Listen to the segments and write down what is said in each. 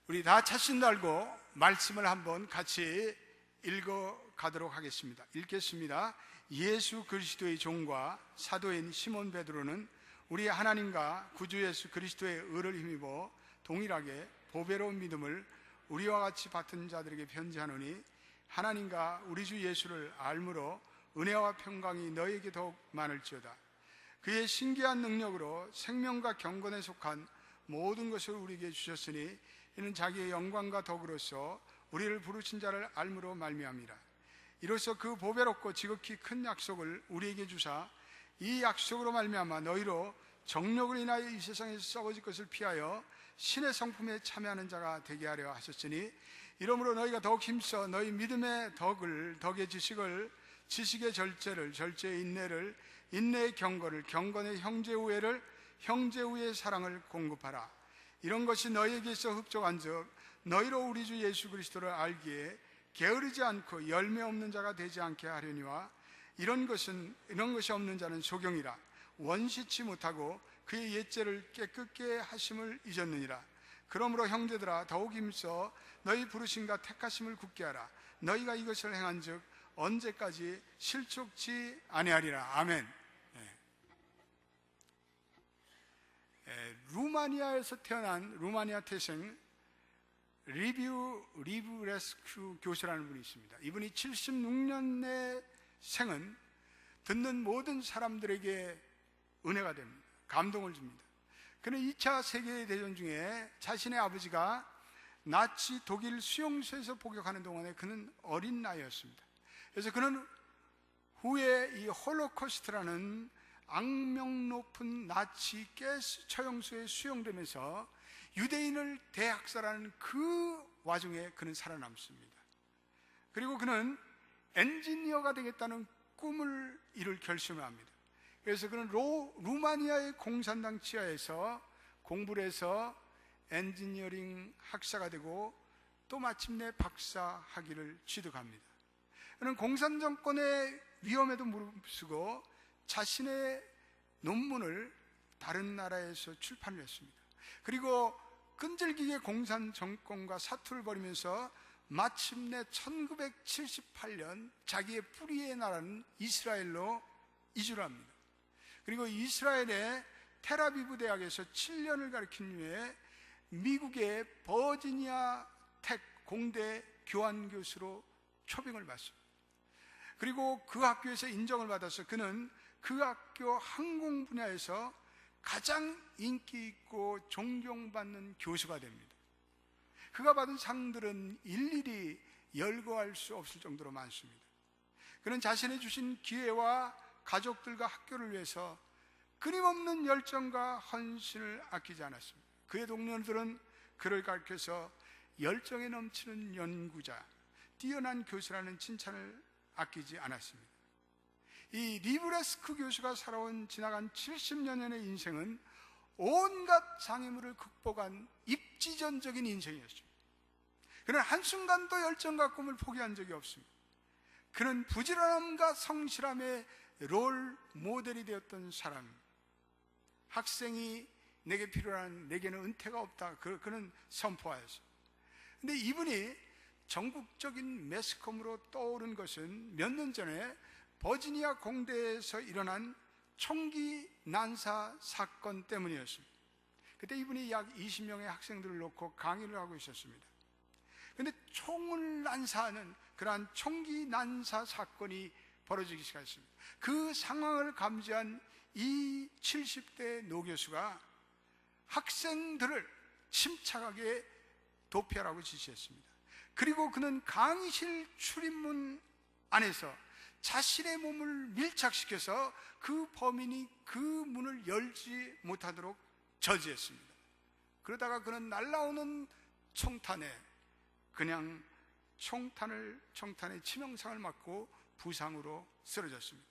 우리 다 자신 달고 말씀을 한번 같이 읽어 가도록 하겠습니다. 읽겠습니다. 예수 그리스도의 종과 사도인 시몬 베드로는 우리 하나님과 구주 예수 그리스도의 의를 힘입어 동일하게 보배로운 믿음을 우리와 같이 받은 자들에게 편지하노니, 하나님과 우리 주 예수를 알므로 은혜와 평강이 너희에게 더욱 많을지어다. 그의 신기한 능력으로 생명과 경건에 속한 모든 것을 우리에게 주셨으니 이는 자기의 영광과 덕으로서 우리를 부르신 자를 알므로 말미암이라. 이로써 그 보배롭고 지극히 큰 약속을 우리에게 주사 이 약속으로 말미암아 너희로 정욕을 인하여 이 세상에서 썩어질 것을 피하여 신의 성품에 참여하는 자가 되게 하려 하셨으니, 이러므로 너희가 더욱 힘써 너희 믿음의 덕의 지식을, 지식의 절제를, 절제의 인내를, 인내의 경건을, 경건의 형제 우애를, 형제 우애의 사랑을 공급하라. 이런 것이 너희에게 있어 흡족한즉 너희로 우리 주 예수 그리스도를 알기에 게으르지 않고 열매 없는 자가 되지 않게 하려니와, 이런 것이 없는 자는 소경이라. 원시치 못하고 그의 옛죄를 깨끗게 하심을 잊었느니라. 그러므로 형제들아, 더욱 힘써 너희 부르심과 택하심을 굳게 하라. 너희가 이것을 행한즉 언제까지 실족치 아니하리라. 아멘. 루마니아에서 태어난 루마니아 태생 리브레스큐 교수라는 분이 있습니다. 이분이 76년의 생은 듣는 모든 사람들에게 은혜가 됩니다. 감동을 줍니다. 그는 2차 세계대전 중에 자신의 아버지가 나치 독일 수용소에서 복역하는 동안에 그는 어린 나이였습니다. 그래서 그는 후에 이 홀로코스트라는 악명 높은 나치 가스 처형소에 수용되면서 유대인을 대학살하는 그 와중에 그는 살아남습니다. 그리고 그는 엔지니어가 되겠다는 꿈을 이룰 결심을 합니다. 그래서 그는 루마니아의 공산당 치하에서 공부를 해서 엔지니어링 학사가 되고 또 마침내 박사 학위를 취득합니다. 그는 공산 정권의 위험에도 무릅쓰고 자신의 논문을 다른 나라에서 출판을 했습니다. 그리고 끈질기게 공산 정권과 사투를 벌이면서 마침내 1978년 자기의 뿌리의 나라는 이스라엘로 이주를 합니다. 그리고 이스라엘의 텔아비브 대학에서 7년을 가르친 후에 미국의 버지니아 텍 공대 교환 교수로 초빙을 받습니다. 그리고 그 학교에서 인정을 받아서 그는 그 학교 항공 분야에서 가장 인기 있고 존경받는 교수가 됩니다. 그가 받은 상들은 일일이 열거할 수 없을 정도로 많습니다. 그는 자신이 주신 기회와 가족들과 학교를 위해서 끊임없는 열정과 헌신을 아끼지 않았습니다. 그의 동료들은 그를 가르쳐서 열정에 넘치는 연구자, 뛰어난 교수라는 칭찬을 아끼지 않았습니다. 이 리브레스크 교수가 살아온 지나간 70년의 인생은 온갖 장애물을 극복한 입지전적인 인생이었습니다. 그는 한순간도 열정과 꿈을 포기한 적이 없습니다. 그는 부지런함과 성실함의 롤 모델이 되었던 사람입니다. 학생이 내게 필요한, 내게는 은퇴가 없다, 그는 선포하였습니다. 그런데 이분이 전국적인 매스컴으로 떠오른 것은 몇 년 전에 버지니아 공대에서 일어난 총기 난사 사건 때문이었습니다. 그때 이분이 약 20명의 학생들을 놓고 강의를 하고 있었습니다. 그런데 총을 난사하는 그러한 총기 난사 사건이 벌어지기 시작했습니다. 그 상황을 감지한 이 70대 노 교수가 학생들을 침착하게 도피하라고 지시했습니다. 그리고 그는 강의실 출입문 안에서 자신의 몸을 밀착시켜서 그 범인이 그 문을 열지 못하도록 저지했습니다. 그러다가 그는 날아오는 총탄에 그냥 총탄의 치명상을 맞고 부상으로 쓰러졌습니다.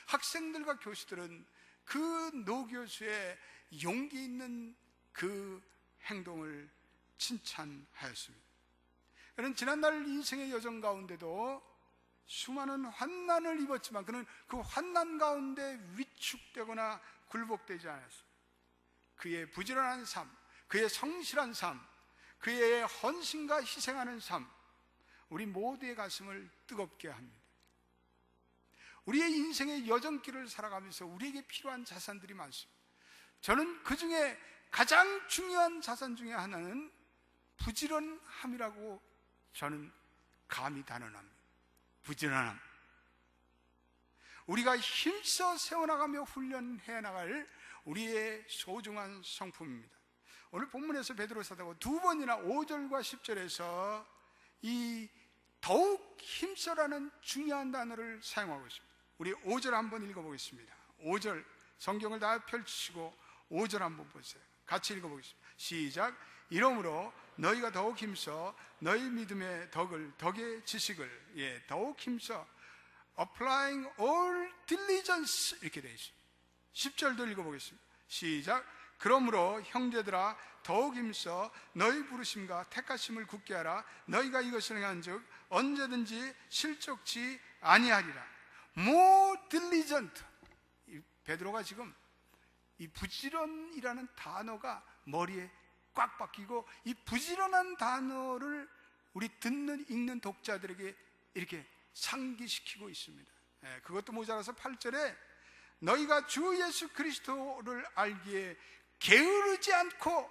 학생들과 교수들은 그 노 교수의 용기 있는 그 행동을 칭찬하였습니다. 그는 지난날 인생의 여정 가운데도 수많은 환난을 입었지만 그는 그 환난 가운데 위축되거나 굴복되지 않았습니다. 그의 부지런한 삶, 그의 성실한 삶, 그의 헌신과 희생하는 삶, 우리 모두의 가슴을 뜨겁게 합니다. 우리의 인생의 여정길을 살아가면서 우리에게 필요한 자산들이 많습니다. 저는 그 중에 가장 중요한 자산 중에 하나는 부지런함이라고 저는 감히 단언합니다. 부지런함. 우리가 힘써 세워나가며 훈련해 나갈 우리의 소중한 성품입니다. 오늘 본문에서 베드로 사도가 두 번이나 5절과 10절에서 이 더욱 힘써라는 중요한 단어를 사용하고 있습니다. 우리 5절 한번 읽어보겠습니다. 5절 성경을 다 펼치시고 5절 한번 보세요. 같이 읽어보겠습니다. 시작. 이러므로 너희가 더욱 힘써 너희 믿음의 덕의 지식을 더욱 힘써 applying all diligence 이렇게 되어 있습니다. 10절도 읽어보겠습니다. 시작. 그러므로 형제들아 더욱 힘써 너희 부르심과 택하심을 굳게 하라. 너희가 이것을 행한즉 언제든지 실족치 아니하리라. more diligent. 베드로가 지금 이 부지런이라는 단어가 머리에 꽉 박히고 이 부지런한 단어를 우리 듣는 읽는 독자들에게 이렇게 상기시키고 있습니다. 그것도 모자라서 8절에 너희가 주 예수 그리스도를 알기에 게으르지 않고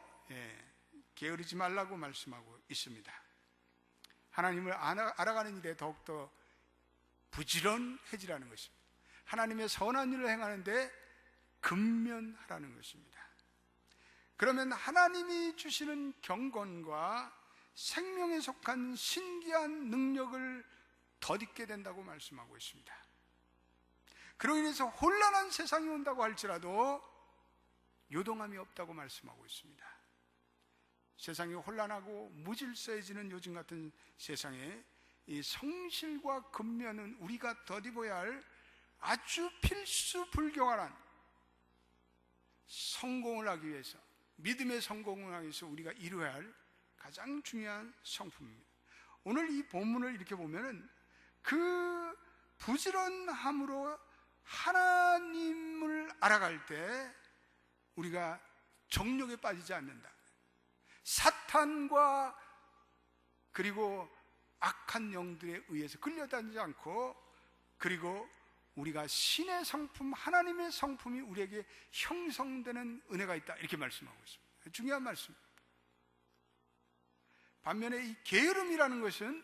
게으르지 말라고 말씀하고 있습니다. 하나님을 알아가는 일에 더욱더 부지런해지라는 것입니다. 하나님의 선한 일을 행하는데 근면하라는 것입니다. 그러면 하나님이 주시는 경건과 생명에 속한 신기한 능력을 덧입게 된다고 말씀하고 있습니다. 그로 인해서 혼란한 세상이 온다고 할지라도 요동함이 없다고 말씀하고 있습니다. 세상이 혼란하고 무질서해지는 요즘 같은 세상에 이 성실과 근면은 우리가 덧입어야 할 아주 필수 불교활한 성공을 하기 위해서, 믿음의 성공을 하기 위해서 우리가 이루어야 할 가장 중요한 성품입니다. 오늘 이 본문을 이렇게 보면은 그 부지런함으로 하나님을 알아갈 때 우리가 정욕에 빠지지 않는다. 사탄과 그리고 악한 영들에 의해서 끌려다니지 않고, 그리고 우리가 신의 성품, 하나님의 성품이 우리에게 형성되는 은혜가 있다, 이렇게 말씀하고 있습니다. 중요한 말씀입니다. 반면에 이 게으름이라는 것은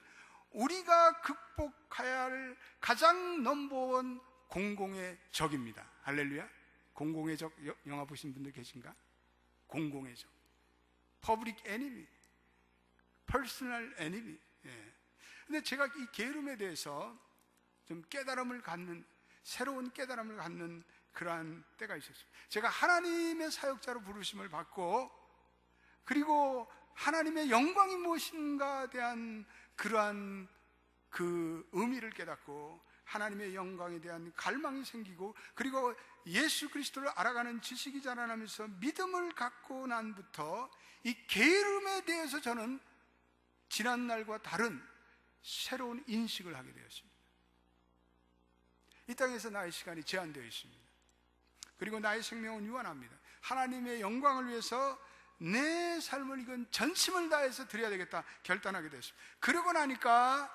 우리가 극복해야 할 가장 넘버원 공공의 적입니다. 할렐루야. 공공의 적, 영화 보신 분들 계신가? 공공의 적, 퍼블릭 애니미, 퍼스널 애니미. 근데 제가 이 게으름에 대해서 좀 깨달음을 갖는, 새로운 깨달음을 갖는 그러한 때가 있었어요. 제가 하나님의 사역자로 부르심을 받고, 그리고 하나님의 영광이 무엇인가에 대한 그러한 그 의미를 깨닫고, 하나님의 영광에 대한 갈망이 생기고, 그리고 예수 그리스도를 알아가는 지식이 자라나면서 믿음을 갖고 난부터 이 게으름에 대해서 저는 지난날과 다른 새로운 인식을 하게 되었습니다. 이 땅에서 나의 시간이 제한되어 있습니다. 그리고 나의 생명은 유한합니다. 하나님의 영광을 위해서 내 삶을 이건 전심을 다해서 드려야 되겠다 결단하게 됐습니다. 그러고 나니까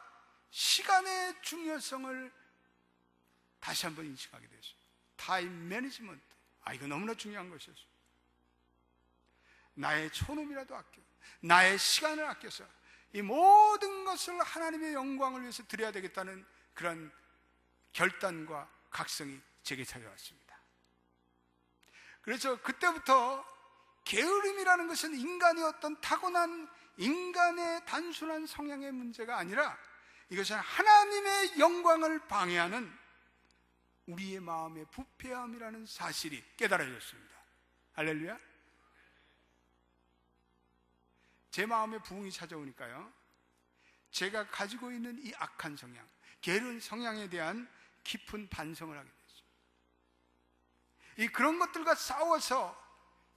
시간의 중요성을 다시 한번 인식하게 됐습니다. 타임 매니지먼트, 이거 너무나 중요한 것이었습니다. 나의 촌음이라도 아껴, 나의 시간을 아껴서 이 모든 것을 하나님의 영광을 위해서 드려야 되겠다는 그런 결단과 각성이 제게 찾아왔습니다. 그래서 그때부터 게으름이라는 것은 인간의 어떤 타고난 인간의 단순한 성향의 문제가 아니라 이것은 하나님의 영광을 방해하는 우리의 마음의 부패함이라는 사실이 깨달아졌습니다. 할렐루야. 제 마음에 부흥이 찾아오니까요, 제가 가지고 있는 이 악한 성향, 게으른 성향에 대한 깊은 반성을 하게 됐습니다. 그런 것들과 싸워서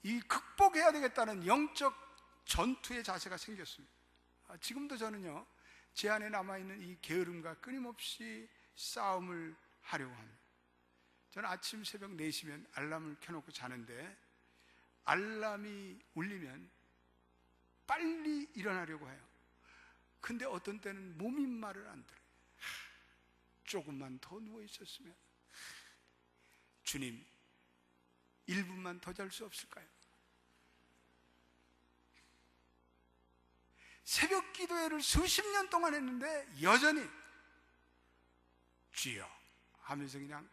이 극복해야 되겠다는 영적 전투의 자세가 생겼습니다. 지금도 저는요, 제 안에 남아있는 이 게으름과 끊임없이 싸움을 하려고 합니다. 저는 아침 새벽 4시면 알람을 켜놓고 자는데, 알람이 울리면 빨리 일어나려고 해요. 근데 어떤 때는 몸이 말을 안 들어요. 조금만 더 누워 있었으면, 주님 1분만 더 잘 수 없을까요? 새벽 기도회를 수십 년 동안 했는데 여전히 주여 하면서 그냥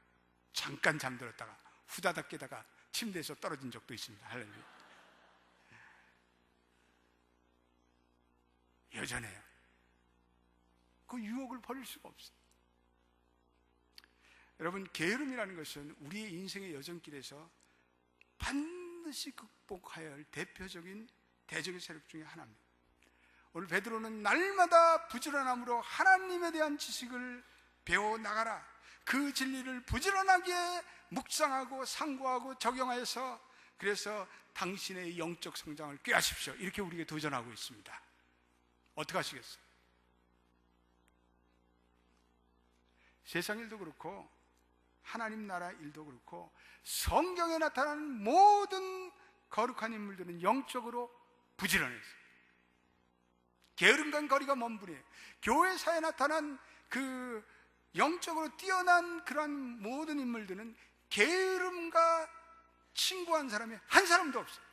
잠깐 잠들었다가 후다닥 깨다가 침대에서 떨어진 적도 있습니다. 할렐루야. 여전해요. 그 유혹을 버릴 수가 없어요. 여러분, 게으름이라는 것은 우리의 인생의 여정길에서 반드시 극복해야 할 대표적인 대적의 세력 중에 하나입니다. 오늘 베드로는 날마다 부지런함으로 하나님에 대한 지식을 배워나가라, 그 진리를 부지런하게 묵상하고 상고하고 적용하여서 그래서 당신의 영적 성장을 꾀하십시오, 이렇게 우리에게 도전하고 있습니다. 어떻게 하시겠어요? 세상 일도 그렇고 하나님 나라 일도 그렇고 성경에 나타나는 모든 거룩한 인물들은 영적으로 부지런했어요. 게으름과 거리가 먼 분이에요. 교회사에 나타난 그 영적으로 뛰어난 그러한 모든 인물들은 게으름과 친구한 사람이 한 사람도 없어요.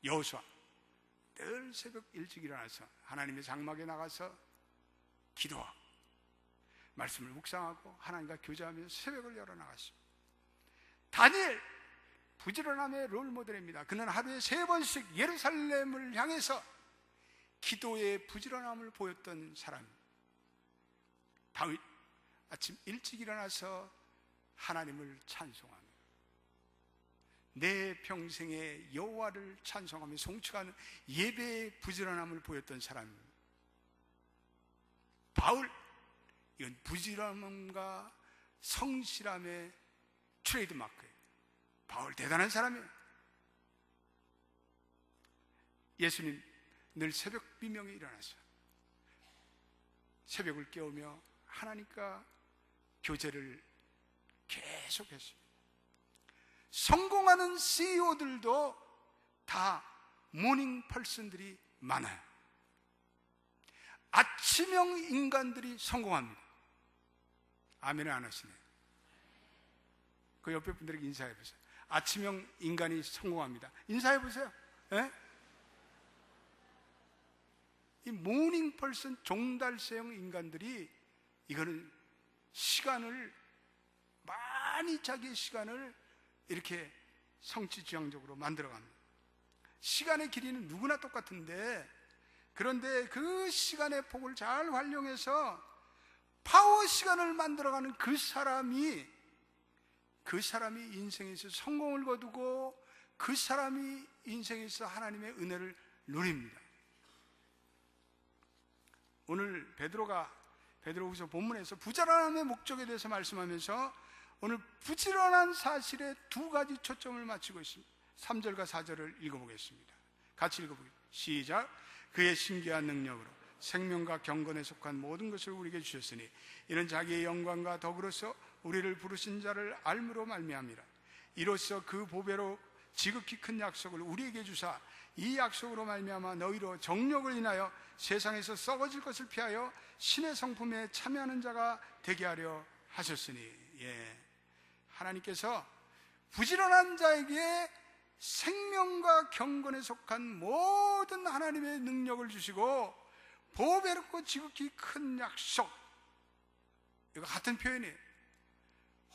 여호수아 늘 새벽 일찍 일어나서 하나님의 장막에 나가서 기도하고 말씀을 묵상하고 하나님과 교제하면서 새벽을 열어나갔습니다. 다니엘 부지런함의 롤모델입니다. 그는 하루에 3번씩 예루살렘을 향해서 기도의 부지런함을 보였던 사람입니다. 다윗 아침 일찍 일어나서 하나님을 찬송하며 내 평생에 여호와를 찬송하며 송축하는 예배의 부지런함을 보였던 사람입니다. 바울, 이건 부지런함과 성실함의 트레이드 마크예요. 바울 대단한 사람이에요. 예수님 늘 새벽 비명에 일어나서 새벽을 깨우며 하나님과 교제를 계속했습니다. 성공하는 CEO들도 다 모닝 펄슨들이 많아요. 아침형 인간들이 성공합니다. 아멘을 안 하시네요. 그 옆에 분들에게 인사해 보세요. 아침형 인간이 성공합니다. 인사해 보세요. 예? 이 모닝 펄슨 종달새형 인간들이 이거는 시간을 많이 자기의 시간을 이렇게 성취지향적으로 만들어갑니다. 시간의 길이는 누구나 똑같은데 그런데 그 시간의 폭을 잘 활용해서 파워 시간을 만들어가는 그 사람이 인생에서 성공을 거두고 그 사람이 인생에서 하나님의 은혜를 누립니다. 오늘 베드로후서 본문에서 부지런함의 목적에 대해서 말씀하면서 오늘 부지런한 사실에 2가지 초점을 맞추고 있습니다. 3절과 4절을 읽어보겠습니다. 같이 읽어보겠습니다. 시작. 그의 신기한 능력으로 생명과 경건에 속한 모든 것을 우리에게 주셨으니 이는 자기의 영광과 덕으로서 우리를 부르신 자를 알므로 말미암이라. 이로써 그 보배로 지극히 큰 약속을 우리에게 주사 이 약속으로 말미암아 너희로 정욕을 인하여 세상에서 썩어질 것을 피하여 신의 성품에 참여하는 자가 되게 하려 하셨으니. 예, 하나님께서 부지런한 자에게 생명과 경건에 속한 모든 하나님의 능력을 주시고 보배롭고 지극히 큰 약속, 이거 같은 표현이에요.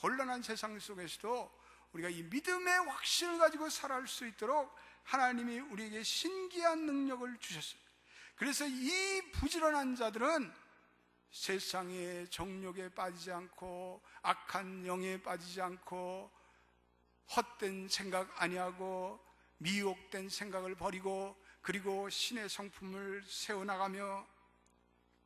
혼란한 세상 속에서도 우리가 이 믿음의 확신을 가지고 살아갈 수 있도록 하나님이 우리에게 신기한 능력을 주셨어요. 그래서 이 부지런한 자들은 세상의 정욕에 빠지지 않고 악한 영에 빠지지 않고 헛된 생각 아니하고 미혹된 생각을 버리고 그리고 신의 성품을 세워나가며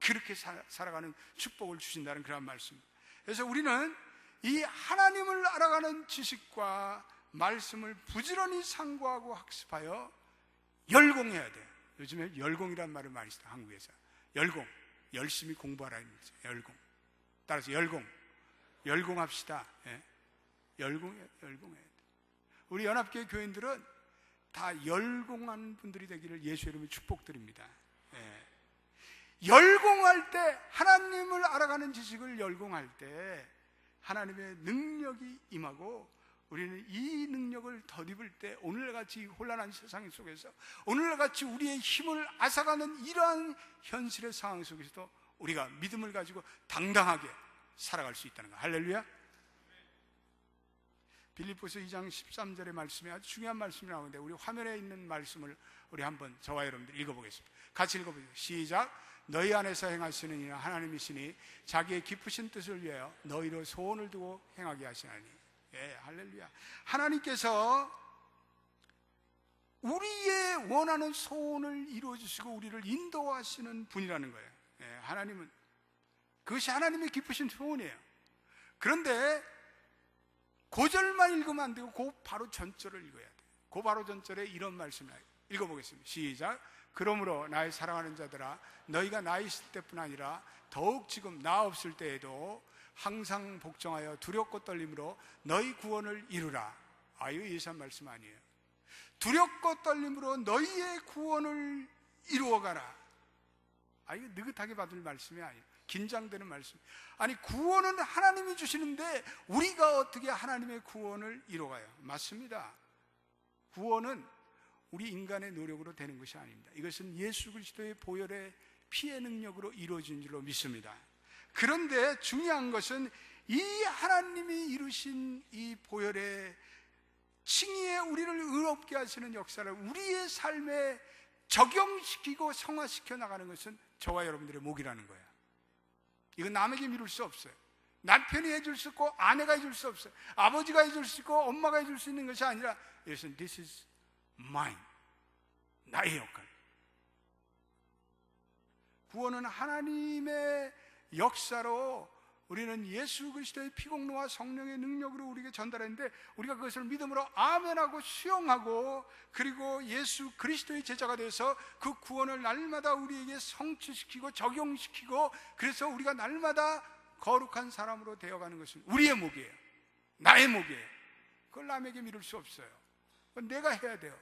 그렇게 살아가는 축복을 주신다는 그런 말씀입니다. 그래서 우리는 이 하나님을 알아가는 지식과 말씀을 부지런히 상고하고 학습하여 열공해야 돼요. 요즘에 열공이란 말을 많이 써요. 한국에서 열공, 열심히 공부하라는 거죠. 열공. 따라서 열공합시다. 예. 열공해야 돼. 우리 연합교회 교인들은 다 열공한 분들이 되기를 예수 이름으로 축복드립니다. 예. 열공할 때, 하나님을 알아가는 지식을 열공할 때 하나님의 능력이 임하고, 우리는 이 능력을 덧입을 때 오늘같이 혼란한 세상 속에서, 오늘같이 우리의 힘을 앗아가는 이러한 현실의 상황 속에서도 우리가 믿음을 가지고 당당하게 살아갈 수 있다는 거. 할렐루야. 빌립보서 2장 13절의 말씀이 아주 중요한 말씀이 나오는데, 우리 화면에 있는 말씀을 우리 한번 저와 여러분들 읽어보겠습니다. 같이 읽어보죠. 시작. 너희 안에서 행하시는 이는 하나님이시니 자기의 깊으신 뜻을 위하여 너희로 소원을 두고 행하게 하시나니. 예, 할렐루야. 하나님께서 우리의 원하는 소원을 이루어주시고 우리를 인도하시는 분이라는 거예요. 예, 하나님은, 그것이 하나님의 깊으신 소원이에요. 그런데 고절만 읽으면 안 되고 그 바로 전절을 읽어야 돼요. 그 바로 전절에 이런 말씀을 읽어보겠습니다. 시작. 그러므로 나의 사랑하는 자들아, 너희가 나 있을 때뿐 아니라 더욱 지금 나 없을 때에도 항상 복종하여 두렵고 떨림으로 너희 구원을 이루라. 이거 예산 말씀 아니에요. 두렵고 떨림으로 너희의 구원을 이루어가라. 이거 느긋하게 받을 말씀이 아니에요. 긴장되는 말씀. 아니, 구원은 하나님이 주시는데 우리가 어떻게 하나님의 구원을 이루어가요? 맞습니다. 구원은 우리 인간의 노력으로 되는 것이 아닙니다. 이것은 예수 그리스도의 보혈의 피의 능력으로 이루어진 줄로 믿습니다. 그런데 중요한 것은 이 하나님이 이루신 이 보혈의 칭의에 우리를 의롭게 하시는 역사를 우리의 삶에 적용시키고 성화시켜 나가는 것은 저와 여러분들의 몫이라는 거예요. 이건 남에게 미룰 수 없어요. 남편이 해줄 수 있고 아내가 해줄 수 없어요. 아버지가 해줄 수 있고 엄마가 해줄 수 있는 것이 아니라, 이것은 this is mine, 나의 역할. 구원은 하나님의 역사로 우리는 예수 그리스도의 피공로와 성령의 능력으로 우리에게 전달했는데, 우리가 그것을 믿음으로 아멘하고 수용하고, 그리고 예수 그리스도의 제자가 돼서 그 구원을 날마다 우리에게 성취시키고 적용시키고, 그래서 우리가 날마다 거룩한 사람으로 되어가는 것은 우리의 몫이에요. 나의 몫이에요. 그걸 남에게 미룰 수 없어요. 그건 내가 해야 돼요.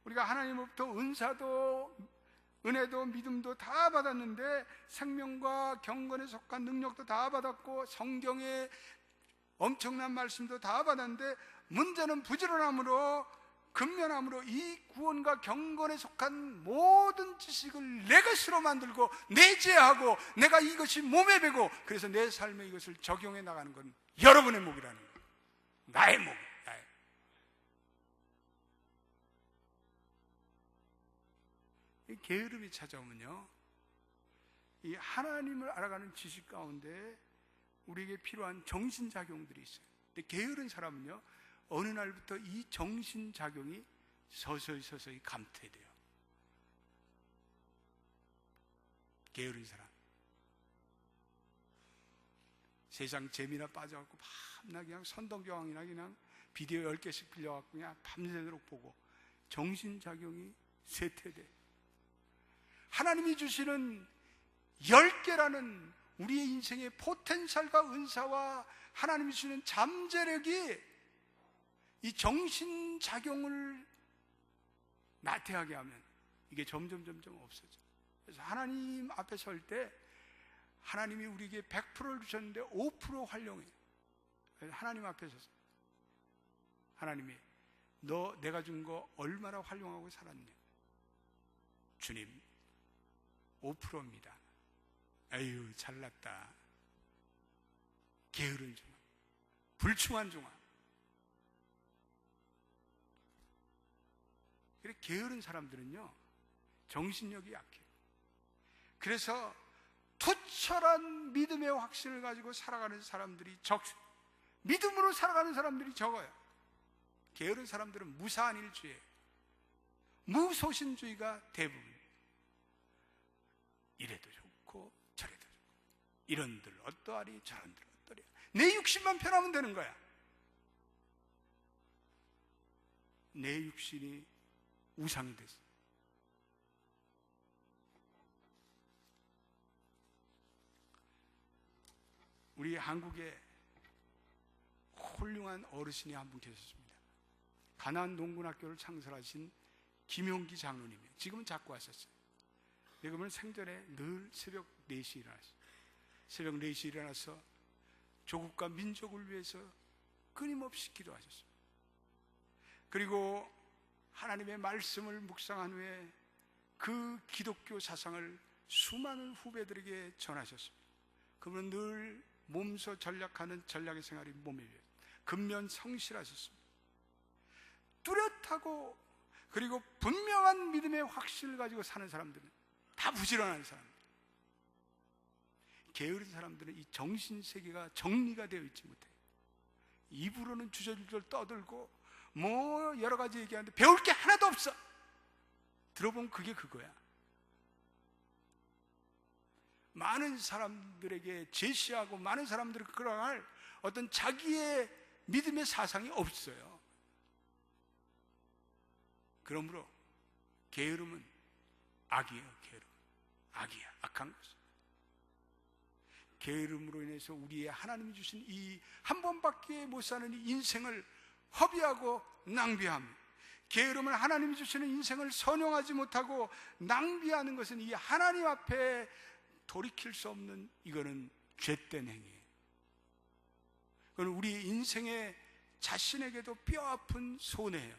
우리가 하나님으로부터 은사도 은혜도 믿음도 다 받았는데, 생명과 경건에 속한 능력도 다 받았고, 성경의 엄청난 말씀도 다 받았는데, 문제는 부지런함으로, 근면함으로 이 구원과 경건에 속한 모든 지식을 내 것으로 만들고 내재하고 내가 이것이 몸에 배고, 그래서 내 삶에 이것을 적용해 나가는 건 여러분의 몫이라는 거예요. 나의 몫. 이 게으름이 찾아오면요, 이 하나님을 알아가는 지식 가운데 우리에게 필요한 정신작용들이 있어요. 근데 게으른 사람은요, 어느 날부터 이 정신작용이 서서히 감퇴돼요. 게으른 사람. 세상 재미나 빠져갖고 밤낮 그냥 선동경황이나 그냥 비디오 10개씩 빌려갖고 그냥 밤새도록 보고 정신작용이 쇠퇴돼. 하나님이 주시는 10개라는 우리의 인생의 포텐셜과 은사와 하나님이 주시는 잠재력이 이 정신작용을 나태하게 하면 이게 점점 없어져. 그래서 하나님 앞에 설 때 하나님이 우리에게 100%를 주셨는데 5% 활용해요. 그래서 하나님 앞에 서서 하나님이 내가 준 거 얼마나 활용하고 살았냐? 주님, 5%입니다. 아유, 잘났다. 게으른 종아, 불충한 종아. 그래, 게으른 사람들은요, 정신력이 약해요. 그래서 투철한 믿음의 확신을 가지고 살아가는 사람들이 믿음으로 살아가는 사람들이 적어요. 게으른 사람들은 무사한 일주예요. 무소신주의가 대부분. 이래도 좋고 저래도 좋고, 이런들 어떠하리 저런들 어떠리, 내 육신만 편하면 되는 거야. 내 육신이 우상이 됐어. 우리 한국에 훌륭한 어르신이 한 분 계셨습니다. 가나안 농군학교를 창설하신 김용기 장로님이에요. 지금은 자꾸 하셨어요. 그러면 생전에 늘 새벽 4시에 일어났어요. 새벽 4시에 일어나서 조국과 민족을 위해서 끊임없이 기도하셨어요. 그리고 하나님의 말씀을 묵상한 후에 그 기독교 사상을 수많은 후배들에게 전하셨습니다. 그분은 늘 몸소 전략하는 전략의 생활이 몸에 위해 근면 성실하셨습니다. 뚜렷하고 그리고 분명한 믿음의 확신을 가지고 사는 사람들은 다 부지런한 사람들. 게으른 사람들은 이 정신세계가 정리가 되어 있지 못해요. 입으로는 주저주저 떠들고 뭐 여러 가지 얘기하는데 배울 게 하나도 없어. 들어보면 그게 그거야. 많은 사람들에게 제시하고 많은 사람들을 끌어갈 어떤 자기의 믿음의 사상이 없어요. 그러므로 게으름은 악이에요. 게으름 악이야. 악한 것은 게으름으로 인해서 우리의 하나님이 주신 이 한 번밖에 못 사는 이 인생을 허비하고 낭비합니다. 게으름은 하나님이 주시는 인생을 선용하지 못하고 낭비하는 것은 이 하나님 앞에 돌이킬 수 없는, 이거는 죄된 행위예요. 그건 우리 인생의 자신에게도 뼈아픈 손해예요.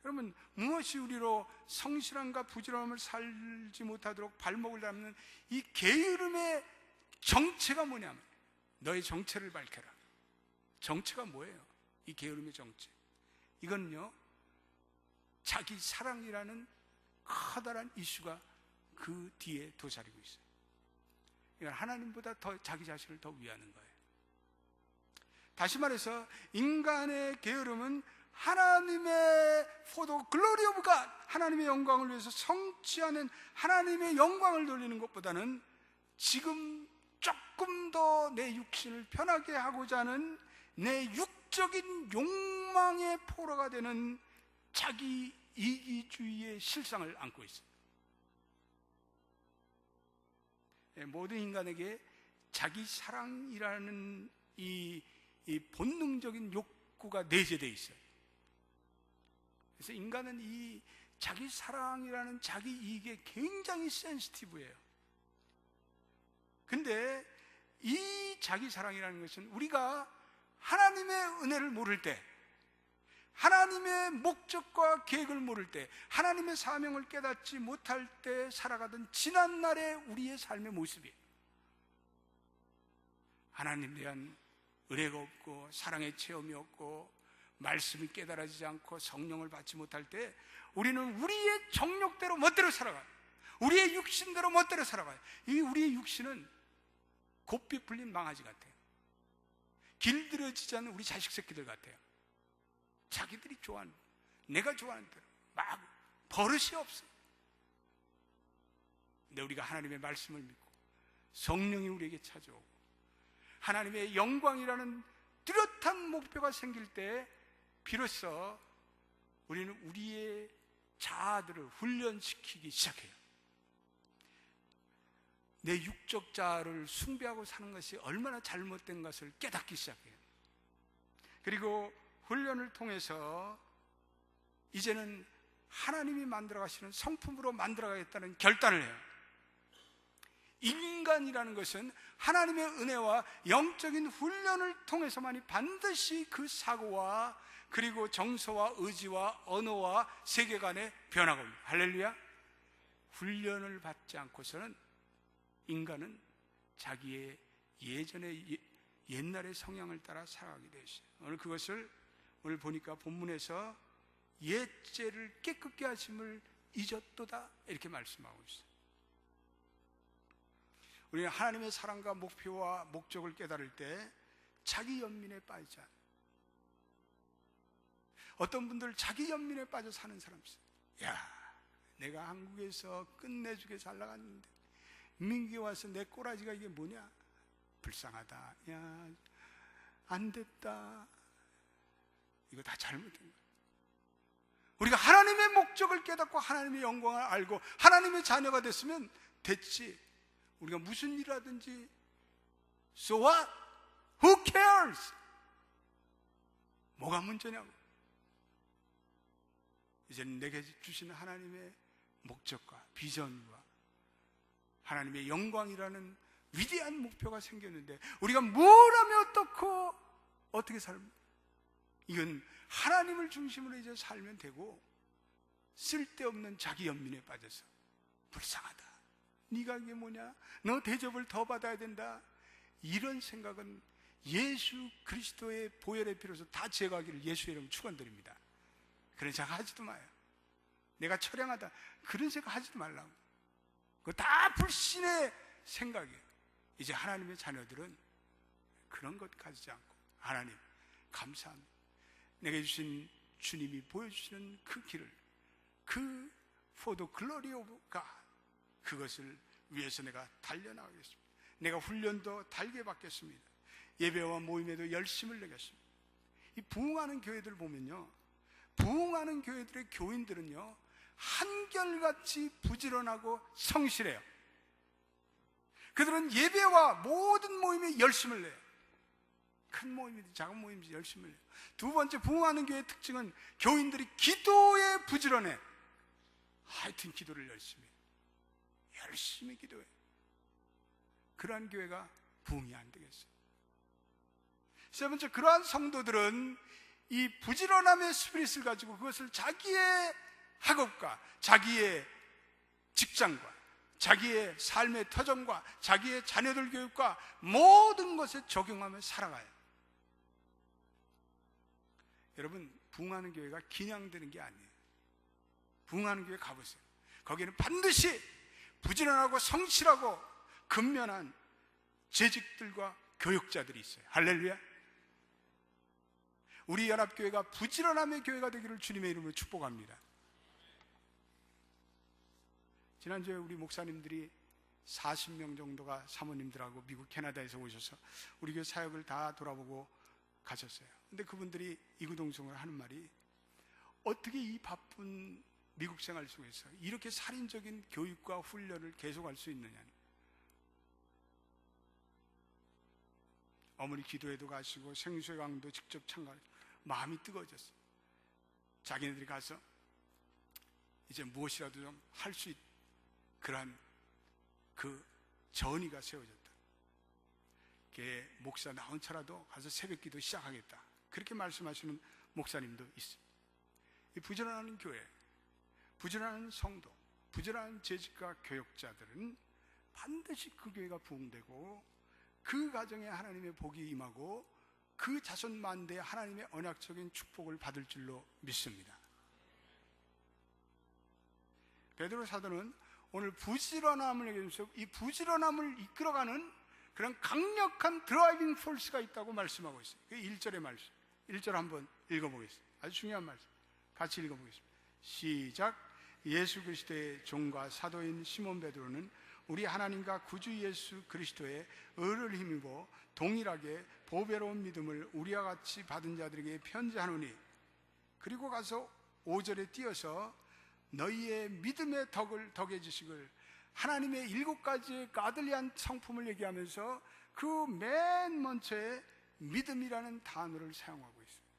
여러분, 무엇이 우리로 성실함과 부지런함을 살지 못하도록 발목을 잡는 이 게으름의 정체가 뭐냐면, 너의 정체를 밝혀라. 정체가 뭐예요? 이 게으름의 정체. 이건요, 자기 사랑이라는 커다란 이슈가 그 뒤에 도사리고 있어요. 그러니까 하나님보다 더 자기 자신을 더 위하는 거예요. 다시 말해서 인간의 게으름은 하나님의 for the glory of God, 하나님의 영광을 위해서 성취하는 하나님의 영광을 돌리는 것보다는 지금 조금 더 내 육신을 편하게 하고자 하는 내 육적인 욕망의 포로가 되는 자기 이기주의의 실상을 안고 있습니다. 모든 인간에게 자기 사랑이라는 이 본능적인 욕구가 내재되어 있어요. 그래서 인간은 이 자기 사랑이라는 자기 이익에 굉장히 센시티브해요. 근데 이 자기 사랑이라는 것은 우리가 하나님의 은혜를 모를 때, 하나님의 목적과 계획을 모를 때, 하나님의 사명을 깨닫지 못할 때 살아가던 지난날의 우리의 삶의 모습이에요. 하나님에 대한 은혜가 없고 사랑의 체험이 없고 말씀이 깨달아지지 않고 성령을 받지 못할 때 우리는 우리의 정욕대로 멋대로 살아가요. 우리의 육신대로 멋대로 살아가요. 이 우리의 육신은 곱비 풀린 망아지 같아요. 길들여지지 않는 우리 자식 새끼들 같아요. 자기들이 좋아하는, 내가 좋아하는 대로 막 버릇이 없어요. 근데 우리가 하나님의 말씀을 믿고 성령이 우리에게 찾아오고 하나님의 영광이라는 뚜렷한 목표가 생길 때 비로소 우리는 우리의 자아들을 훈련시키기 시작해요. 내 육적 자아를 숭배하고 사는 것이 얼마나 잘못된 것을 깨닫기 시작해요. 그리고 훈련을 통해서 이제는 하나님이 만들어 가시는 성품으로 만들어 가겠다는 결단을 해요. 인간이라는 것은 하나님의 은혜와 영적인 훈련을 통해서만이 반드시 그 사고와 그리고 정서와 의지와 언어와 세계관의 변화가 옵니다. 할렐루야. 훈련을 받지 않고서는 인간은 자기의 예전의 옛날의 성향을 따라 살아가게 되어 있어요. 오늘 그것을 오늘 보니까 본문에서 옛죄를 깨끗게 하심을 잊었도다 이렇게 말씀하고 있어요. 우리는 하나님의 사랑과 목표와 목적을 깨달을 때 자기 연민에 빠지지 않아요. 어떤 분들 자기 연민에 빠져 사는 사람 있어요. 야, 내가 한국에서 끝내주게 잘 나갔는데 민국에 와서 내 꼬라지가 이게 뭐냐? 불쌍하다. 야, 안 됐다. 이거 다 잘못된 거예요. 우리가 하나님의 목적을 깨닫고 하나님의 영광을 알고 하나님의 자녀가 됐으면 됐지. 우리가 무슨 일을 하든지 So what? Who cares? 뭐가 문제냐고. 이제는 내게 주신 하나님의 목적과 비전과 하나님의 영광이라는 위대한 목표가 생겼는데 우리가 뭘 하면 어떻고 어떻게 살면, 이건 하나님을 중심으로 이제 살면 되고, 쓸데없는 자기 연민에 빠져서 불쌍하다, 네가 이게 뭐냐, 너 대접을 더 받아야 된다, 이런 생각은 예수 그리스도의 보혈의 피로서 다 제거하기를 예수의 이름으로 축원드립니다. 그런 생각 하지도 마요. 내가 처량하다 그런 생각 하지도 말라고. 그거 다 불신의 생각이에요. 이제 하나님의 자녀들은 그런 것 가지지 않고, 하나님 감사합니다, 내게 주신 주님이 보여주시는 그 길을, 그 for the glory of God, 그것을 위해서 내가 달려나가겠습니다. 내가 훈련도 달게 받겠습니다. 예배와 모임에도 열심을 내겠습니다. 이 부흥하는 교회들 보면요, 부흥하는 교회들의 교인들은요 한결같이 부지런하고 성실해요. 그들은 예배와 모든 모임에 열심을 내요. 큰 모임이든 작은 모임이든 열심을 내요. 두 번째, 부흥하는 교회의 특징은 교인들이 기도에 부지런해. 하여튼 기도를 열심히 기도해. 그러한 교회가 부흥이 안 되겠어요. 세 번째, 그러한 성도들은 이 부지런함의 스피릿을 가지고 그것을 자기의 학업과 자기의 직장과 자기의 삶의 터전과 자기의 자녀들 교육과 모든 것에 적용하며 살아가요. 여러분, 부흥하는 교회가 긴양되는 게 아니에요. 부흥하는 교회 가보세요. 거기는 반드시 부지런하고 성실하고 근면한 재직들과 교육자들이 있어요. 할렐루야. 우리 연합교회가 부지런함의 교회가 되기를 주님의 이름으로 축복합니다. 지난주에 우리 목사님들이 40명 정도가 사모님들하고 미국 캐나다에서 오셔서 우리 교회 사역을 다 돌아보고 가셨어요. 근데 그분들이 이구동성을 하는 말이, 어떻게 이 바쁜 미국 생활 속에서 이렇게 살인적인 교육과 훈련을 계속할 수 있느냐. 어머니 기도회도 가시고 생수의 강도 직접 참가하시고 마음이 뜨거워졌어요. 자기네들이 가서 이제 무엇이라도 좀 할 수 있, 그러한 그 전의가 세워졌다. 목사 나 혼자라도 가서 새벽기도 시작하겠다, 그렇게 말씀하시는 목사님도 있습니다. 이 부지런한 교회, 부지런한 성도, 부지런한 재직과 교역자들은 반드시 그 교회가 부흥되고 그 가정에 하나님의 복이 임하고 그 자손 만대에 하나님의 언약적인 축복을 받을 줄로 믿습니다. 베드로 사도는 오늘 부지런함을 얘기하면서 이 부지런함을 이끌어가는 그런 강력한 드라이빙 포스가 있다고 말씀하고 있어요. 그 1절의 말씀, 1절 한번 읽어보겠습니다. 아주 중요한 말씀, 같이 읽어보겠습니다. 시작. 예수 그리스도의 종과 사도인 시몬 베드로는 우리 하나님과 구주 예수 그리스도의 의를 힘입어 동일하게 보배로운 믿음을 우리와 같이 받은 자들에게 편지하노니, 그리고 가서 5절에 띄어서 너희의 믿음의 덕을 더해 주시길, 하나님의 7가지의 가들리한 성품을 얘기하면서 그 맨 먼저에 믿음이라는 단어를 사용하고 있습니다.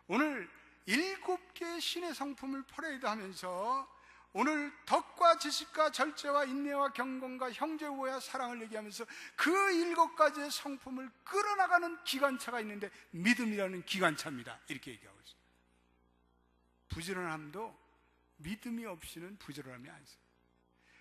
오늘 7개의 신의 성품을 퍼레이드하면서 오늘 덕과 지식과 절제와 인내와 경건과 형제우애와 사랑을 얘기하면서 그 7가지의 성품을 끌어나가는 기관차가 있는데 믿음이라는 기관차입니다. 이렇게 얘기하고 있습니다. 부지런함도 믿음이 없이는 부지런함이 아니죠.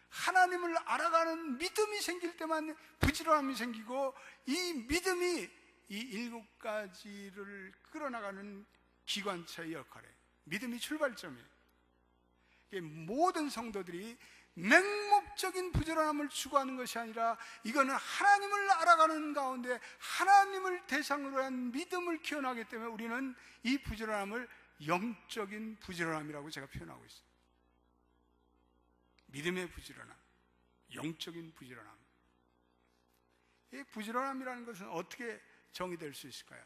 하나님을 알아가는 믿음이 생길 때만 부지런함이 생기고, 이 믿음이 이 7가지를 끌어나가는 기관차의 역할이에요. 믿음이 출발점이에요. 모든 성도들이 맹목적인 부지런함을 추구하는 것이 아니라, 이거는 하나님을 알아가는 가운데 하나님을 대상으로 한 믿음을 키워나가기 때문에 우리는 이 부지런함을 영적인 부지런함이라고 제가 표현하고 있어요. 믿음의 부지런함, 영적인 부지런함. 이 부지런함이라는 것은 어떻게 정의될 수 있을까요?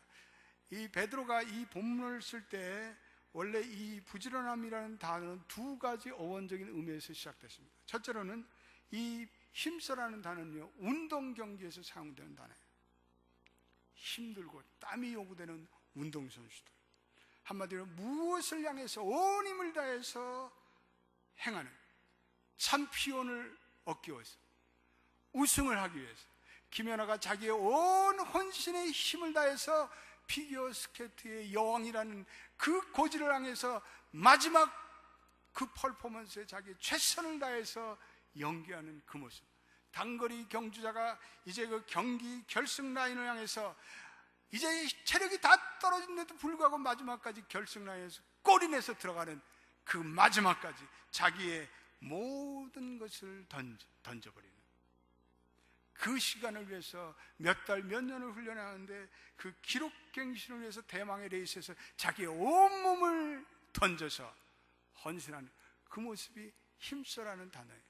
이 베드로가 이 본문을 쓸 때 원래 이 부지런함이라는 단어는 2가지 어원적인 의미에서 시작됐습니다. 첫째로는 이 힘써라는 단어는요, 운동 경기에서 사용되는 단어예요. 힘들고 땀이 요구되는 운동선수들, 한마디로 무엇을 향해서 온 힘을 다해서 행하는 챔피언을 얻기 위해서, 우승을 하기 위해서 김연아가 자기의 온 혼신의 힘을 다해서 피겨 스케이트의 여왕이라는 그 고지를 향해서 마지막 그 퍼포먼스에 자기 최선을 다해서 연기하는 그 모습, 단거리 경주자가 이제 그 경기 결승 라인을 향해서 이제 체력이 다 떨어진데도 불구하고 마지막까지 결승 라인에서 골이 내서 들어가는 그 마지막까지 자기의 모든 것을 던져버리는 그 시간을 위해서 몇 달, 몇 년을 훈련하는데 그 기록 갱신을 위해서 대망의 레이스에서 자기의 온몸을 던져서 헌신하는 그 모습이 힘써라는 단어예요.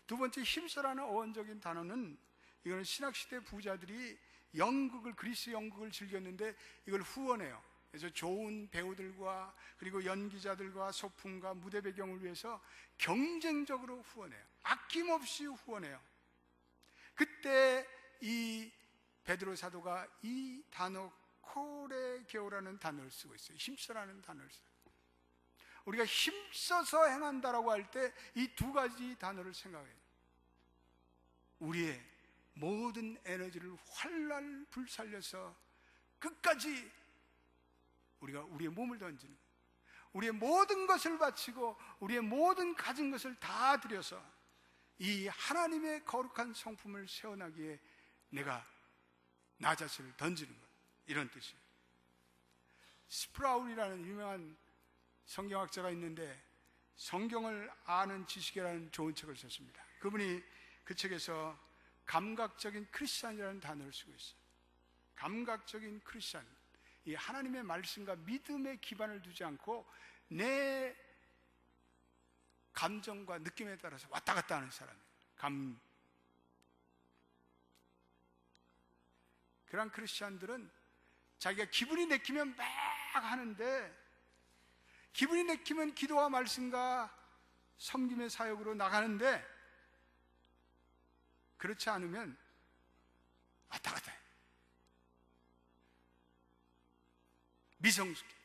두 번째, 힘써라는 어원적인 단어는, 이거는 신학시대 부자들이 그리스 연극을 즐겼는데 이걸 후원해요. 그래서 좋은 배우들과 그리고 연기자들과 소품과 무대 배경을 위해서 경쟁적으로 후원해요. 아낌없이 후원해요. 그때 이 베드로 사도가 이 단어 코레게오라는 단어를 쓰고 있어요. 힘써라는 단어를 써요. 우리가 힘써서 행한다라고 할 때 이 두 가지 단어를 생각해요. 우리의 모든 에너지를 활날 불살려서 끝까지 우리가 우리의 몸을 던지는, 우리의 모든 것을 바치고 우리의 모든 가진 것을 다 들여서 이 하나님의 거룩한 성품을 세워나기에 내가 나 자신을 던지는 것, 이런 뜻이에요. 스프라울이라는 유명한 성경학자가 있는데 성경을 아는 지식이라는 좋은 책을 썼습니다. 그분이 그 책에서 감각적인 크리스찬이라는 단어를 쓰고 있어요. 감각적인 크리스찬, 이 하나님의 말씀과 믿음에 기반을 두지 않고 내 감정과 느낌에 따라서 왔다 갔다 하는 사람이에요. 그런 크리스찬들은 자기가 기분이 내키면 막 하는데, 기분이 내키면 기도와 말씀과 섬김의 사역으로 나가는데, 그렇지 않으면 왔다 갔다 해요. 미성숙해.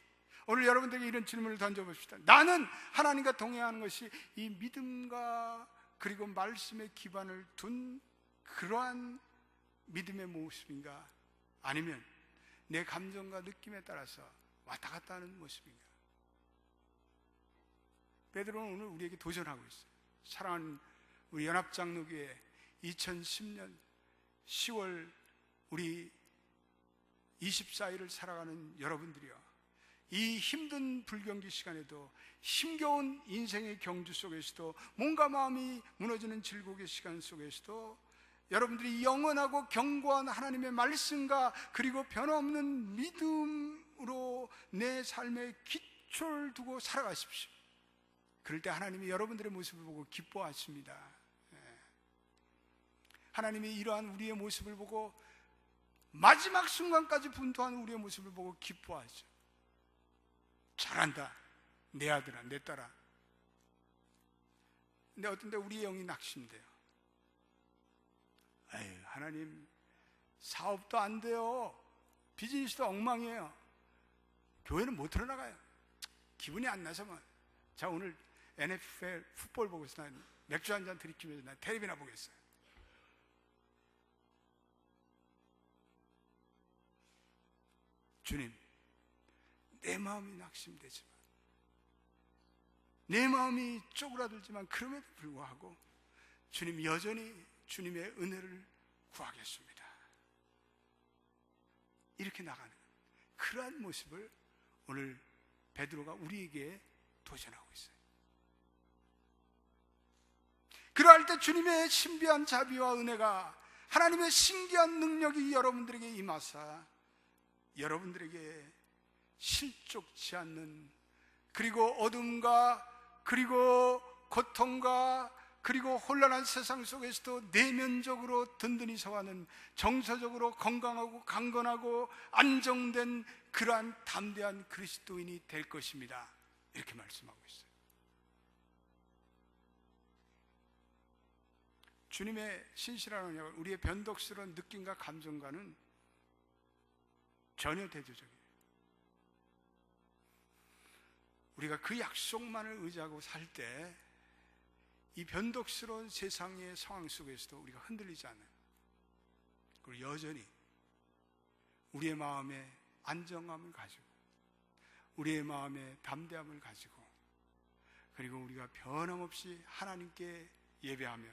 오늘 여러분들에게 이런 질문을 던져봅시다. 나는 하나님과 동행하는 것이 이 믿음과 그리고 말씀의 기반을 둔 그러한 믿음의 모습인가? 아니면 내 감정과 느낌에 따라서 왔다 갔다 하는 모습인가? 베드로는 오늘 우리에게 도전하고 있어요. 사랑하는 우리 연합장로교회 2010년 10월 우리 24일을 살아가는 여러분들이요, 이 힘든 불경기 시간에도, 힘겨운 인생의 경주 속에서도, 몸과 마음이 무너지는 질곡의 시간 속에서도 여러분들이 영원하고 견고한 하나님의 말씀과 그리고 변함없는 믿음으로 내 삶의 기초를 두고 살아가십시오. 그럴 때 하나님이 여러분들의 모습을 보고 기뻐하십니다. 하나님이 이러한 우리의 모습을 보고 마지막 순간까지 분투하는 우리의 모습을 보고 기뻐하죠. 잘한다, 내 아들아, 내 딸아. 근데 어떤 때 우리의 영이 낙심돼요. 에이, 하나님, 사업도 안 돼요, 비즈니스도 엉망이에요, 교회는 못 틀어나가요, 기분이 안 나서 뭐. 자, 오늘 NFL 풋볼 보고 있어. 난 맥주 한 잔 들이키면서 난 텔레비나 보겠어요. 주님, 내 마음이 낙심되지만, 내 마음이 쪼그라들지만 그럼에도 불구하고 주님, 여전히 주님의 은혜를 구하겠습니다. 이렇게 나가는 그러한 모습을 오늘 베드로가 우리에게 도전하고 있어요. 그러할 때 주님의 신비한 자비와 은혜가, 하나님의 신기한 능력이 여러분들에게 임하사 여러분들에게 실족치 않는, 그리고 어둠과 그리고 고통과 그리고 혼란한 세상 속에서도 내면적으로 든든히 서가는, 정서적으로 건강하고 강건하고 안정된 그러한 담대한 그리스도인이 될 것입니다. 이렇게 말씀하고 있어요. 주님의 신실한 언약을, 우리의 변덕스러운 느낌과 감정과는 전혀 대조적이에요. 우리가 그 약속만을 의지하고 살 때 이 변덕스러운 세상의 상황 속에서도 우리가 흔들리지 않아요. 그리고 여전히 우리의 마음에 안정감을 가지고, 우리의 마음에 담대함을 가지고, 그리고 우리가 변함없이 하나님께 예배하며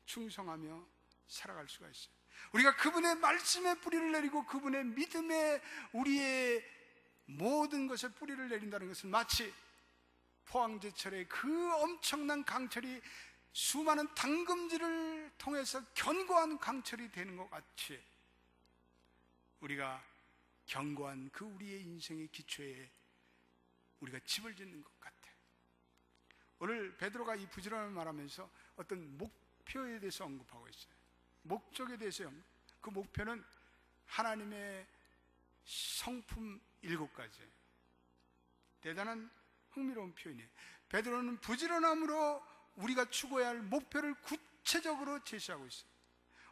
충성하며 살아갈 수가 있어요. 우리가 그분의 말씀에 뿌리를 내리고 그분의 믿음에 우리의 모든 것에 뿌리를 내린다는 것은 마치 포항제철의 그 엄청난 강철이 수많은 당금질을 통해서 견고한 강철이 되는 것 같이 우리가 견고한 그 우리의 인생의 기초에 우리가 집을 짓는 것 같아요. 오늘 베드로가 이 부지런함을 말하면서 어떤 목표에 대해서 언급하고 있어요. 목적에 대해서 그 목표는 하나님의 성품 7가지예요. 대단한 흥미로운 표현이에요. 베드로는 부지런함으로 우리가 추구해야 할 목표를 구체적으로 제시하고 있어요.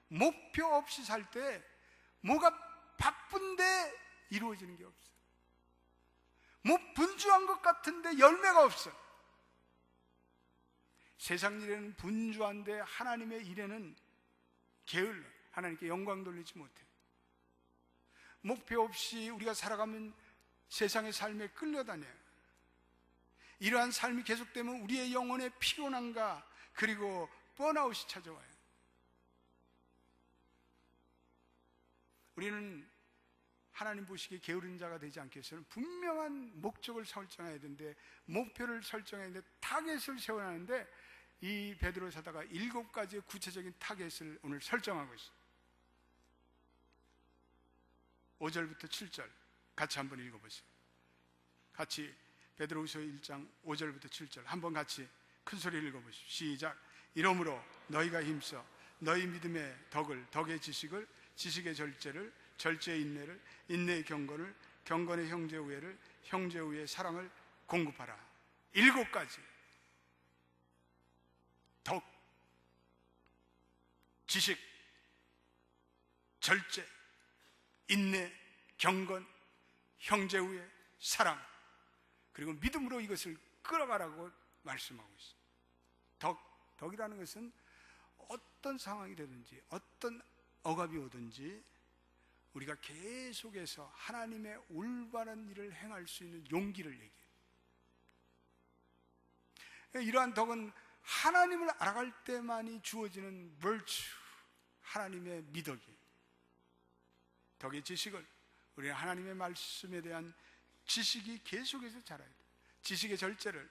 목표 없이 살 때 뭐가 바쁜데 이루어지는 게 없어요. 뭐 분주한 것 같은데 열매가 없어요. 세상 일에는 분주한데 하나님의 일에는 게을러, 하나님께 영광 돌리지 못해요. 목표 없이 우리가 살아가면 세상의 삶에 끌려다녀요. 이러한 삶이 계속되면 우리의 영혼의 피곤함과 그리고 번아웃이 찾아와요. 우리는 하나님 보시기에 게으른 자가 되지 않기 위해서는 분명한 목적을 설정해야 되는데, 목표를 설정해야 되는데, 타겟을 세워야 하는데, 이 베드로 사도가 7가지의 구체적인 타겟을 오늘 설정하고 있어요. 5절부터 7절 같이 한번 읽어보세요. 같이 베드로후서 1장 5절부터 7절 한번 같이 큰 소리를 읽어보십시오. 시작. 이러므로 너희가 힘써 너희 믿음의 덕을, 덕의 지식을, 지식의 절제를, 절제의 인내를, 인내의 경건을, 경건의 형제 우애를, 형제 우애의 사랑을 공급하라. 7가지 덕, 지식, 절제, 인내, 경건, 형제 우애, 사랑, 그리고 믿음으로 이것을 끌어가라고 말씀하고 있어요. 덕이라는 것은 어떤 상황이 되든지 어떤 억압이 오든지 우리가 계속해서 하나님의 올바른 일을 행할 수 있는 용기를 얘기해요. 이러한 덕은 하나님을 알아갈 때만이 주어지는 virtue, 하나님의 미덕이에요. 덕의 지식을, 우리는 하나님의 말씀에 대한 지식이 계속해서 자라야 돼요. 지식의 절제를,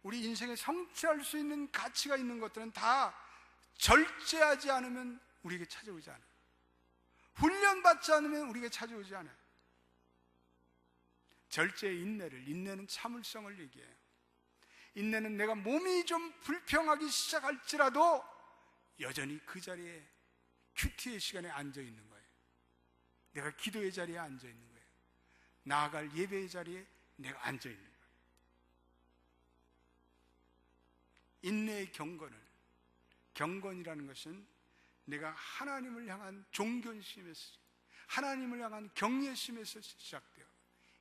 우리 인생에 성취할 수 있는 가치가 있는 것들은 다 절제하지 않으면 우리에게 찾아오지 않아요. 훈련받지 않으면 우리에게 찾아오지 않아요. 절제의 인내를, 인내는 참을성을 얘기해요. 인내는 내가 몸이 좀 불평하기 시작할지라도 여전히 그 자리에 큐티의 시간에 앉아 있는 거예요. 내가 기도의 자리에 앉아 있는 거예요. 나아갈 예배의 자리에 내가 앉아 있는 거예요. 인내의 경건을, 경건이라는 것은 내가 하나님을 향한 존경심에서, 하나님을 향한 경외심에서 시작돼요.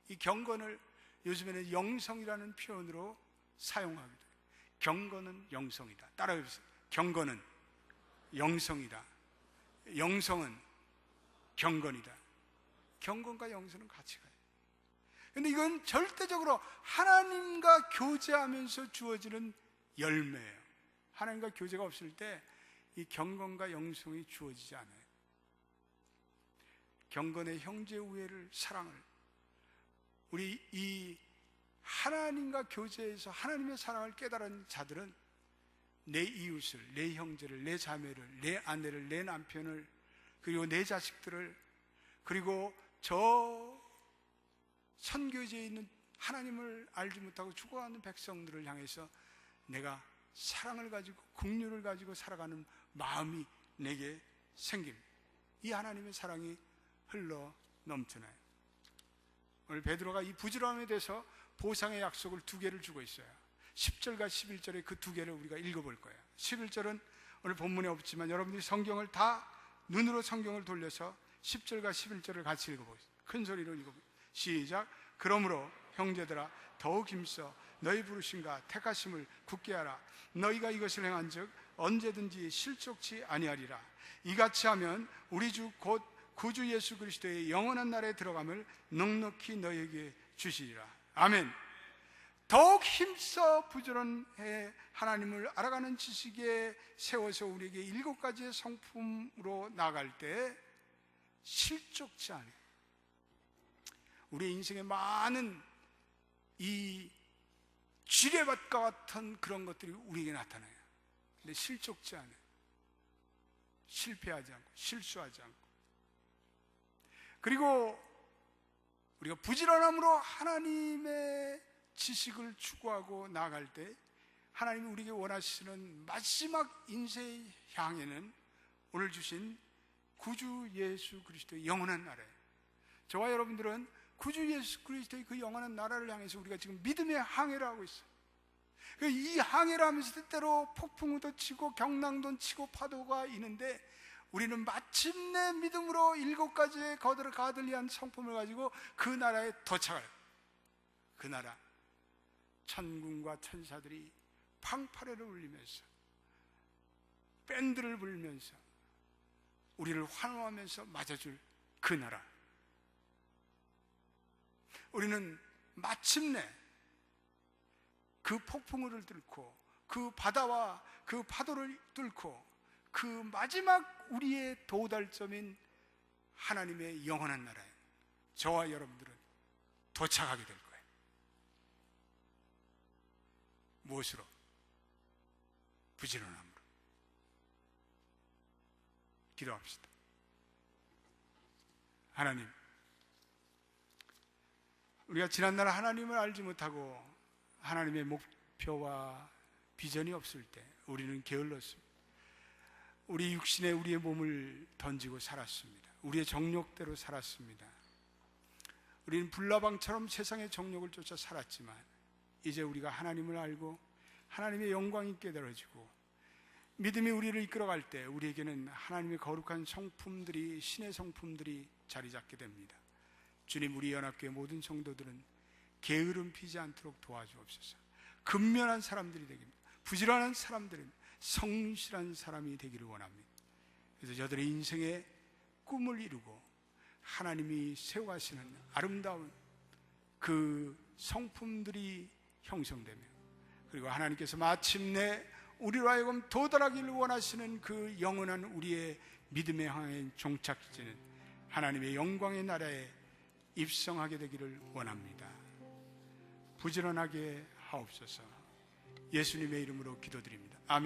이 경건을 요즘에는 영성이라는 표현으로 사용하기도 해요. 경건은 영성이다. 따라해보세요. 경건은 영성이다. 영성은 경건이다. 경건과 영성은 같이 가요. 근데 이건 절대적으로 하나님과 교제하면서 주어지는 열매예요. 하나님과 교제가 없을 때 이 경건과 영성이 주어지지 않아요. 경건의 형제 우애를, 사랑을, 우리 이 하나님과 교제에서 하나님의 사랑을 깨달은 자들은 내 이웃을, 내 형제를, 내 자매를, 내 아내를, 내 남편을, 그리고 내 자식들을, 그리고 저 선교지에 있는 하나님을 알지 못하고 죽어가는 백성들을 향해서 내가 사랑을 가지고 긍휼을 가지고 살아가는 마음이 내게 생깁니다. 이 하나님의 사랑이 흘러 넘쳐나요. 오늘 베드로가 이 부지런함에 대해서 보상의 약속을 2개를 주고 있어요. 10절과 11절의 그 2개를 우리가 읽어볼 거예요. 11절은 오늘 본문에 없지만 여러분들이 성경을 다 눈으로 성경을 돌려서 10절과 11절을 같이 읽어보세요. 큰 소리로 읽어. 시작. 그러므로 형제들아 더욱 힘써 너희 부르심과 택하심을 굳게 하라. 너희가 이것을 행한즉 언제든지 실족치 아니하리라. 이같이 하면 우리 주 곧 구주 예수 그리스도의 영원한 나라에 들어감을 넉넉히 너희에게 주시리라. 아멘. 더욱 힘써 부지런해 하나님을 알아가는 지식에 세워서 우리에게 7가지의 성품으로 나갈 때 실족치 않아요. 우리의 인생에 많은 이 지뢰밭과 같은 그런 것들이 우리에게 나타나요. 근데 실족치 않아요. 실패하지 않고 실수하지 않고. 그리고 우리가 부지런함으로 하나님의 지식을 추구하고 나아갈 때 하나님이 우리에게 원하시는 마지막 인생의 향에는 오늘 주신 구주 예수 그리스도의 영원한 나라예요. 저와 여러분들은 구주 예수 그리스도의 그 영원한 나라를 향해서 우리가 지금 믿음의 항해를 하고 있어요. 이 항해를 하면서 때때로 폭풍우도 치고 경랑도 치고 파도가 있는데 우리는 마침내 믿음으로 7가지의 가들리한 성품을 가지고 그 나라에 도착할, 그 나라 천군과 천사들이 팡파레를 울리면서 밴드를 불면서 우리를 환호하면서 맞아줄 그 나라. 우리는 마침내 그 폭풍우를 뚫고 그 바다와 그 파도를 뚫고 그 마지막 우리의 도달점인 하나님의 영원한 나라에 저와 여러분들은 도착하게 될 거예요. 무엇으로? 부지런함으로. 기도합시다. 하나님, 우리가 지난날 하나님을 알지 못하고 하나님의 목표와 비전이 없을 때 우리는 게을렀습니다. 우리 육신에 우리의 몸을 던지고 살았습니다. 우리의 정욕대로 살았습니다. 우리는 불나방처럼 세상의 정욕을 쫓아 살았지만 이제 우리가 하나님을 알고 하나님의 영광이 깨달아지고 믿음이 우리를 이끌어갈 때 우리에게는 하나님의 거룩한 성품들이, 신의 성품들이 자리 잡게 됩니다. 주님, 우리 연합교회 모든 성도들은 게으름 피지 않도록 도와주옵소서. 근면한 사람들이 되겠습니다. 부지런한 사람들은 성실한 사람이 되기를 원합니다. 그래서 저들의 인생의 꿈을 이루고 하나님이 세워가시는 아름다운 그 성품들이 형성되며, 그리고 하나님께서 마침내 우리로 하여금 도달하기를 원하시는 그 영원한 우리의 믿음의 항해 종착지는 하나님의 영광의 나라에 입성하게 되기를 원합니다. 부지런하게 하옵소서. 예수님의 이름으로 기도드립니다. 아멘.